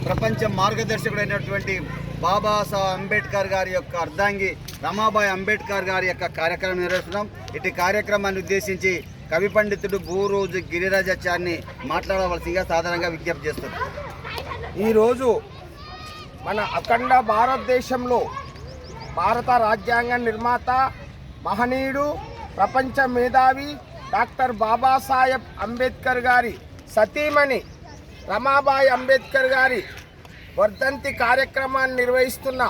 ప్రపంచ మార్గదర్శకుడైనటువంటి బాబాసాహెబ్ అంబేద్కర్ గారి యొక్క అర్ధాంగి రమాబాయి అంబేద్కర్ గారి యొక్క కార్యక్రమం నిర్వహిస్తున్నాం. ఇటు కార్యక్రమాన్ని ఉద్దేశించి కవి పండితుడు భూరోజు గిరిరాజాచారిని మాట్లాడవలసిందిగా సాధారణంగా విజ్ఞప్తి చేస్తున్నాం. ఈరోజు మన అఖండ భారతదేశంలో భారత రాజ్యాంగ నిర్మాత మహనీయుడు ప్రపంచ మేధావి డాక్టర్ బాబాసాహెబ్ అంబేద్కర్ గారి సతీమణి రమాబాయి అంబేద్కర్ గారి వర్ధంతి కార్యక్రమాన్ని నిర్వహిస్తున్న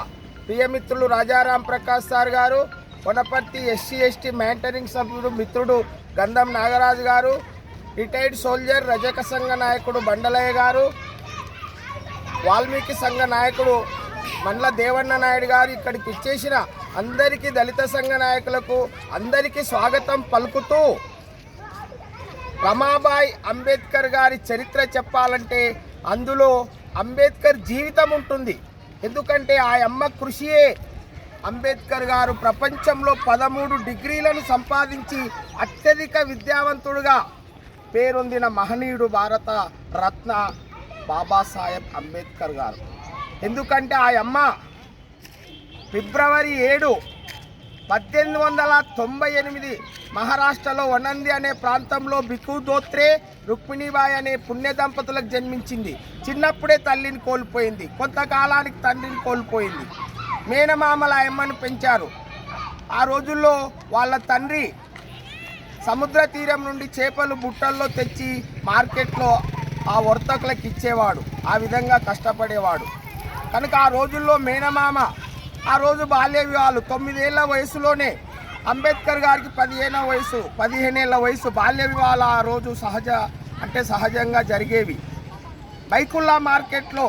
ప్రియమిత్రులు రాజారాం ప్రకాష్ సార్ గారు, వనపర్తి SC/ST మెంటరింగ్ సభ్యుడు మిత్రుడు గంధం నాగరాజు గారు, రిటైర్డ్ సోల్జర్ రజక సంఘ నాయకుడు బండలయ్య గారు, వాల్మీకి సంఘ నాయకుడు మండ్ల దేవన్న నాయుడు గారు, ఇక్కడికి ఇచ్చేసిన అందరికీ దళిత సంఘ నాయకులకు అందరికీ స్వాగతం పలుకుతూ, రమాబాయి అంబేద్కర్ గారి చరిత్ర చెప్పాలంటే అందులో అంబేద్కర్ జీవితం ఉంటుంది. ఎందుకంటే ఆ అమ్మ కృషియే అంబేద్కర్ గారు ప్రపంచంలో 13 డిగ్రీలను సంపాదించి అత్యధిక విద్యావంతుడుగా పేరొందిన మహనీయుడు భారత రత్న బాబాసాహెబ్ అంబేద్కర్ గారు. ఎందుకంటే ఆ అమ్మ ఫిబ్రవరి 7, 1898 మహారాష్ట్రలో వనంది అనే ప్రాంతంలో బికు దోత్రే రుక్మిణీబాయి అనే పుణ్య దంపతులకు జన్మించింది. చిన్నప్పుడే తల్లిని కోల్పోయింది, కొంతకాలానికి తండ్రిని కోల్పోయింది. మేనమామల అమ్మను పెంచారు. ఆ రోజుల్లో వాళ్ళ తండ్రి సముద్ర తీరం నుండి చేపలు బుట్టల్లో తెచ్చి మార్కెట్లో ఆ వర్తకులకు ఇచ్చేవాడు. ఆ విధంగా కష్టపడేవాడు. కనుక ఆ రోజుల్లో మేనమామ ఆ రోజు బాల్య వివాహాలు 9 ఏళ్ల వయసులోనే అంబేద్కర్ గారికి 15 ఏళ్ల వయసు బాల్య వివాహాలు ఆ రోజు సహజంగా జరిగేవి. బైకుల్లా మార్కెట్లో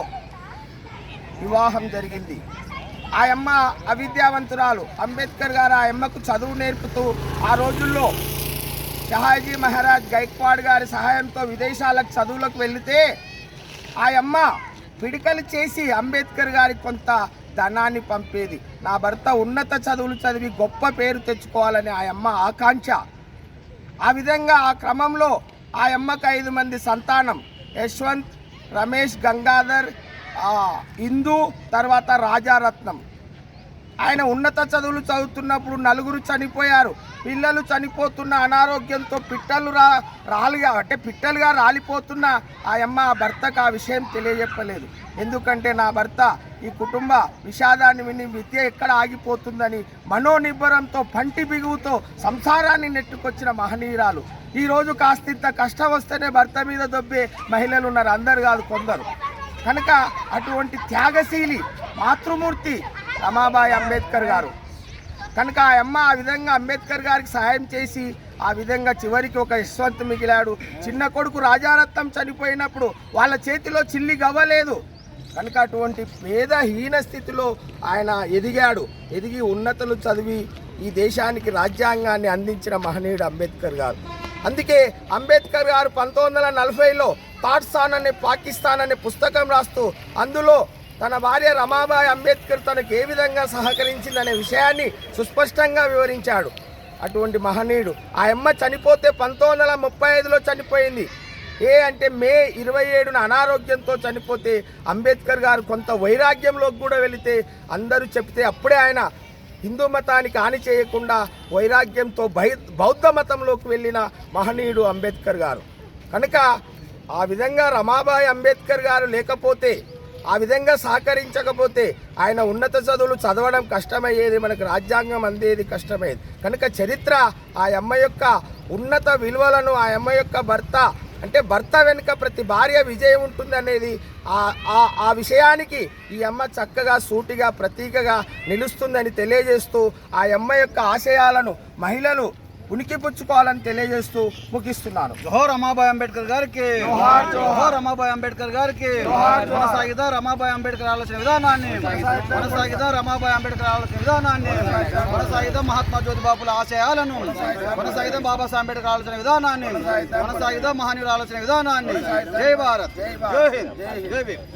వివాహం జరిగింది. ఆ అమ్మ అవిద్యావంతురాలు. అంబేద్కర్ గారు ఆ అమ్మకు చదువు నేర్పుతూ ఆ రోజుల్లో షహాజీ మహారాజ్ గైక్వాడ్ గారి సహాయంతో విదేశాలకు చదువులకు వెళితే ఆ అమ్మ పిడికలు చేసి అంబేద్కర్ గారికి కొంత ధనాన్ని పంపేది. నా భర్త ఉన్నత చదువులు చదివి గొప్ప పేరు తెచ్చుకోవాలని ఆ అమ్మ ఆకాంక్ష. ఆ విధంగా ఆ క్రమంలో ఆ అమ్మకు 5 మంది సంతానం. యశ్వంత్, రమేష్, గంగాధర్, ఇందు, తర్వాత రాజారత్నం. ఆయన ఉన్నత చదువులు చదువుతున్నప్పుడు 4 చనిపోయారు. పిల్లలు చనిపోతున్న అనారోగ్యంతో పిట్టలుగా రాలిపోతున్న ఆ అమ్మ భర్తకు ఆ విషయం తెలియజెప్పలేదు. ఎందుకంటే నా భర్త ఈ కుటుంబ విషాదాన్ని విని విద్య ఎక్కడ ఆగిపోతుందని మనోనిబ్బరంతో పంటి బిగువుతో సంసారాన్ని నెట్టుకొచ్చిన మహనీయురాలు. ఈరోజు కాస్తింత కష్టం వస్తేనే భర్త మీద దొబ్బే మహిళలు ఉన్నారు, అందరు కాదు, కొందరు. కనుక అటువంటి త్యాగశీలి మాతృమూర్తి రమాబాయి అంబేద్కర్ గారు. కనుక ఆ అమ్మ ఆ విధంగా అంబేద్కర్ గారికి సహాయం చేసి ఆ విధంగా చివరికి ఒక యశ్వంత్ మిగిలాడు. చిన్న కొడుకు రాజారత్నం చనిపోయినప్పుడు వాళ్ళ చేతిలో చిల్లి గవ్వలేదు. కనుక అటువంటి పేదహీన స్థితిలో ఆయన ఎదిగి ఉన్నతులు చదివి ఈ దేశానికి రాజ్యాంగాన్ని అందించిన మహనీయుడు అంబేద్కర్ గారు. అందుకే అంబేద్కర్ గారు 1940లో థాట్సాన్ అనే పాకిస్తాన్ అనే పుస్తకం రాస్తూ అందులో తన భార్య రమాబాయి అంబేద్కర్ తనకు ఏ విధంగా సహకరించిందనే విషయాన్ని సుస్పష్టంగా వివరించాడు. అటువంటి మహనీయుడు. ఆ అమ్మ చనిపోతే 1935లో చనిపోయింది. అంటే మే 27న అనారోగ్యంతో చనిపోతే అంబేద్కర్ గారు కొంత వైరాగ్యంలోకి కూడా వెళితే అందరూ చెప్తే అప్పుడే ఆయన హిందూ మతానికి హాని చేయకుండా వైరాగ్యంతో బౌద్ధ మతంలోకి వెళ్ళిన మహనీయుడు అంబేద్కర్ గారు. కనుక ఆ విధంగా రమాబాయి అంబేద్కర్ గారు లేకపోతే, ఆ విధంగా సహకరించకపోతే ఆయన ఉన్నత చదువులు చదవడం కష్టమయ్యేది, మనకు రాజ్యాంగం అందేది కష్టమయ్యేది. కనుక చరిత్ర ఆ అమ్మ యొక్క ఉన్నత విలువలను, ఆ అమ్మ యొక్క భర్త వెనుక ప్రతి భార్య విజయం ఉంటుంది అనేది ఆ విషయానికి ఈ అమ్మ చక్కగా సూటిగా ప్రతీకగా నిలుస్తుందని తెలియజేస్తూ ఆ అమ్మ యొక్క ఆశయాలను మహిళలు ఉనికిపుచ్చుకోవాలని తెలియజేస్తూ ముగిస్తున్నాను. జోహార్ రమాబాయి అంబేద్కర్ గారికి, జోహార్ రమాబాయి అంబేద్కర్ గారికి. కొనసాగిదా రమాబాయి అంబేద్కర్ ఆలోచన విధానాన్ని, కొనసాగిదా మహాత్మా జ్యోతిబాపుల ఆశయాలను, కొనసాగిదా బాబాసాహెబ్ అంబేద్కర్ ఆలోచన విధానాన్ని, కొనసాగిదా మహనీయుల ఆలోచన విధానాన్ని. జై భారత్, జై హింద్, జై భీమ్.